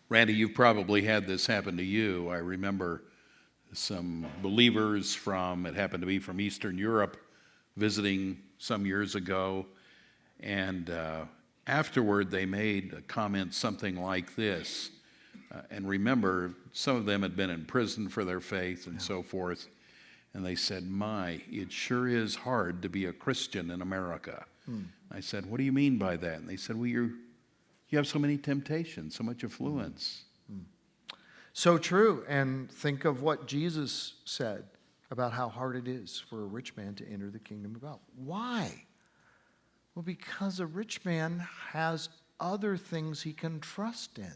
Randy, you've probably had this happen to you. I remember some believers it happened to be from Eastern Europe, visiting some years ago, and afterward they made a comment something like this. And remember, some of them had been in prison for their faith and so forth, and they said, "My, it sure is hard to be a Christian in America." I said, "What do you mean by that?" And they said, "Well, you have so many temptations, so much affluence." So true. And think of what Jesus said about how hard it is for a rich man to enter the kingdom of God. Why? Well, because a rich man has other things he can trust in.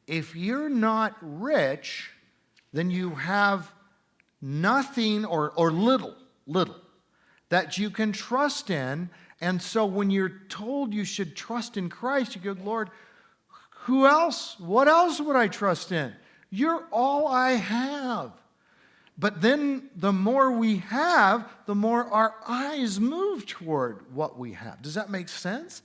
If you're not rich, then you have nothing or little that you can trust in. And so when you're told you should trust in Christ, you go, "Lord, who else? What else would I trust in? You're all I have." But then the more we have, the more our eyes move toward what we have. Does that make sense?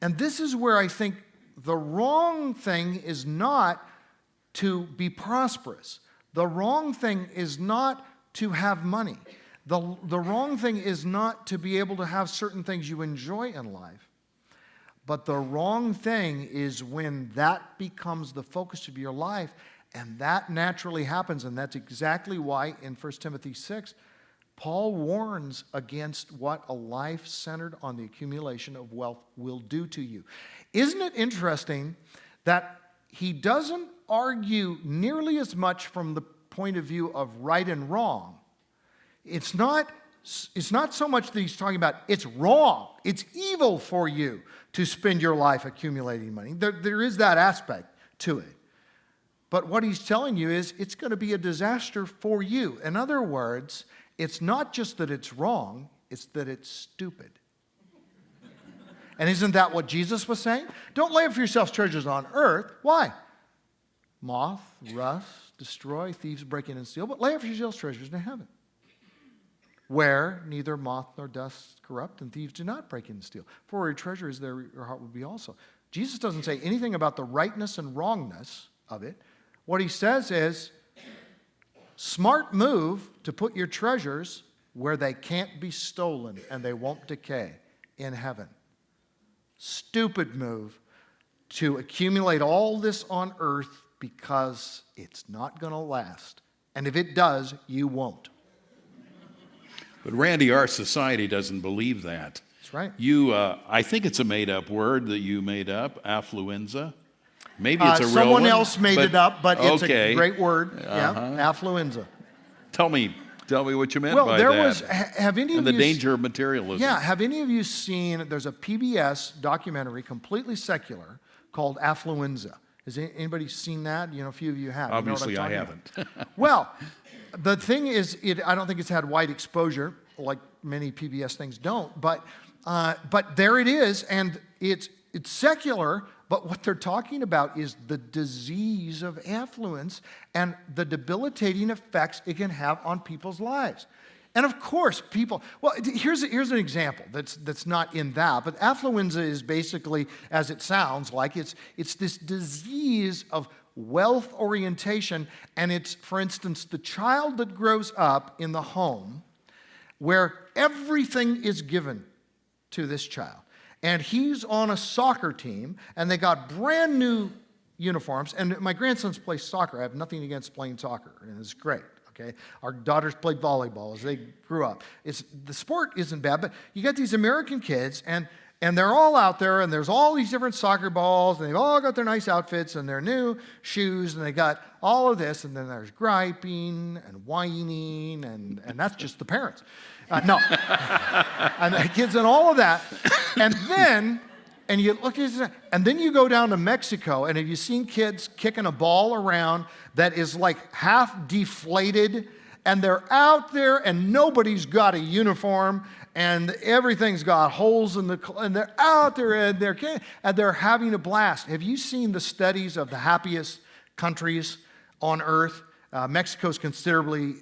And this is where I think the wrong thing is not to be prosperous. The wrong thing is not to have money. The wrong thing is not to be able to have certain things you enjoy in life. But the wrong thing is when that becomes the focus of your life, and that naturally happens. And that's exactly why in 1 Timothy 6, Paul warns against what a life centered on the accumulation of wealth will do to you. Isn't it interesting that he doesn't argue nearly as much from the point of view of right and wrong? It's not so much that he's talking about it's wrong, it's evil for you to spend your life accumulating money. There is that aspect to it. But what he's telling you is it's going to be a disaster for you. In other words, it's not just that it's wrong, it's that it's stupid. And isn't that what Jesus was saying? Don't lay up for yourselves treasures on earth. Why? Moth, rust, destroy, thieves break in and steal. But lay up for yourselves treasures in heaven, where neither moth nor dust corrupt, and thieves do not break in and steal. For where your treasure is, there your heart will be also. Jesus doesn't say anything about the rightness and wrongness of it. What he says is, smart move to put your treasures where they can't be stolen and they won't decay, in heaven. Stupid move to accumulate all this on earth because it's not going to last. And if it does, you won't. But Randy, our society doesn't believe that. That's right. I think it's a made-up word that you made up, affluenza. Maybe it's a real someone one, else made it up, but it's a great word. Yeah, affluenza. Tell me what you meant by that. Have any of you... the danger of materialism. Yeah, have any of you seen, there's a PBS documentary, completely secular, called Affluenza. Has anybody seen that? A few of you have. Obviously, I haven't. Well, the thing is, I don't think it's had wide exposure, like many PBS things don't, but there it is, and it's secular, but what they're talking about is the disease of affluence and the debilitating effects it can have on people's lives. And of course, here's an example that's not in that, but affluenza is basically, as it sounds like, it's this disease of wealth orientation, and it's, for instance, the child that grows up in the home where everything is given to this child. And he's on a soccer team, and they got brand new uniforms. And my grandsons play soccer. I have nothing against playing soccer, and it's great. Okay, our daughters played volleyball as they grew up. The sport isn't bad, but you got these American kids, and they're all out there, and there's all these different soccer balls, and they've all got their nice outfits and their new shoes, and they got all of this, and then there's griping and whining, and that's just the parents. No. And the kids and all of that. And then you go down to Mexico, and have you seen kids kicking a ball around that is like half deflated, and they're out there, and nobody's got a uniform, and everything's got holes and they're out there, and they're having a blast. Have you seen the studies of the happiest countries on earth? Mexico's considerably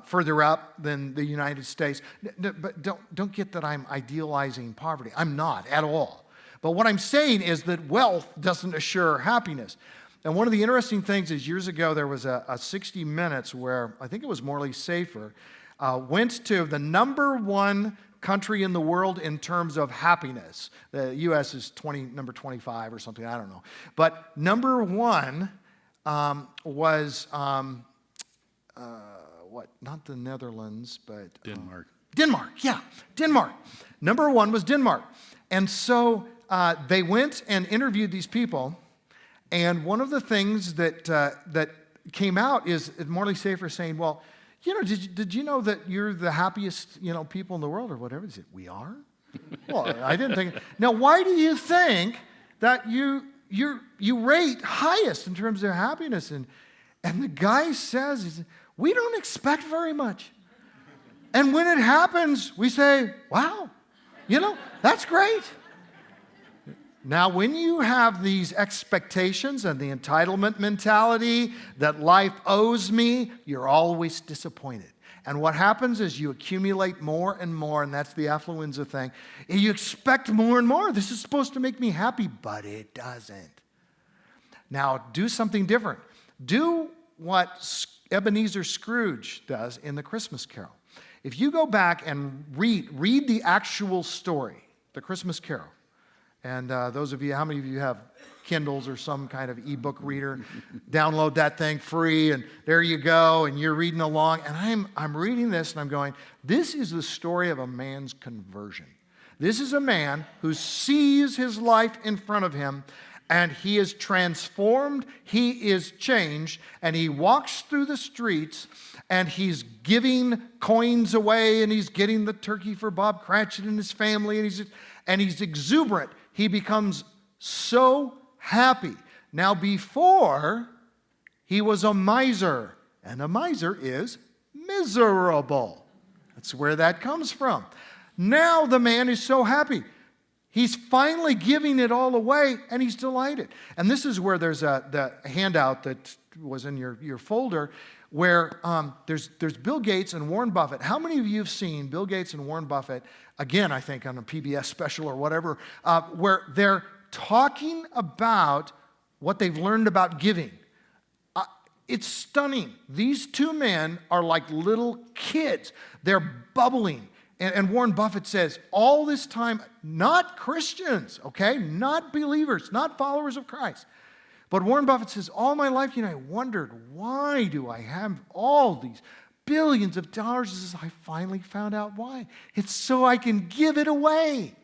further up than the United States. But don't get that I'm idealizing poverty. I'm not at all. But what I'm saying is that wealth doesn't assure happiness. And one of the interesting things is years ago there was a 60 Minutes where I think it was Morley Safer went to the number one country in the world in terms of happiness. The U.S. is number 25 or something, I don't know. But number one was, not the Netherlands, but... Denmark. Denmark. Number one was Denmark. And so they went and interviewed these people, and one of the things that came out is Morley Safer saying, well, did you know that you're the happiest, people in the world or whatever? He said, we are? Well, I didn't think. Now, why do you think that you rate highest in terms of happiness? And the guy says, we don't expect very much. And when it happens, we say, wow, that's great. Now, when you have these expectations and the entitlement mentality that life owes me, you're always disappointed. And what happens is you accumulate more and more, and that's the affluenza thing. And you expect more and more. This is supposed to make me happy, but it doesn't. Now, do something different. Do what Ebenezer Scrooge does in The Christmas Carol. If you go back and read the actual story, The Christmas Carol, and those of you, how many of you have Kindles or some kind of ebook reader? Download that thing free, and there you go, and you're reading along. And I'm reading this, and I'm going, this is the story of a man's conversion. This is a man who sees his life in front of him, and he is transformed, he is changed, and he walks through the streets, and he's giving coins away, and he's getting the turkey for Bob Cratchit and his family, and he's exuberant. He becomes so happy. Now, before, he was a miser, and a miser is miserable. That's where that comes from. Now the man is so happy. He's finally giving it all away, and he's delighted. And this is where there's the handout that was in your folder, where there's Bill Gates and Warren Buffett. How many of you have seen Bill Gates and Warren Buffett, again, I think on a PBS special or whatever, where they're talking about what they've learned about giving? It's stunning. These two men are like little kids. They're bubbling. And Warren Buffett says, all this time, not Christians, okay? Not believers, not followers of Christ. But Warren Buffett says, all my life, I wondered, why do I have all these billions of dollars? He says, I finally found out why. It's so I can give it away.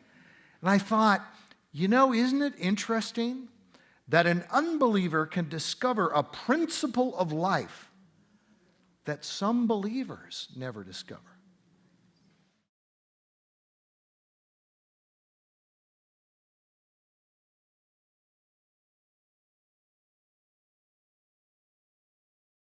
And I thought, isn't it interesting that an unbeliever can discover a principle of life that some believers never discover?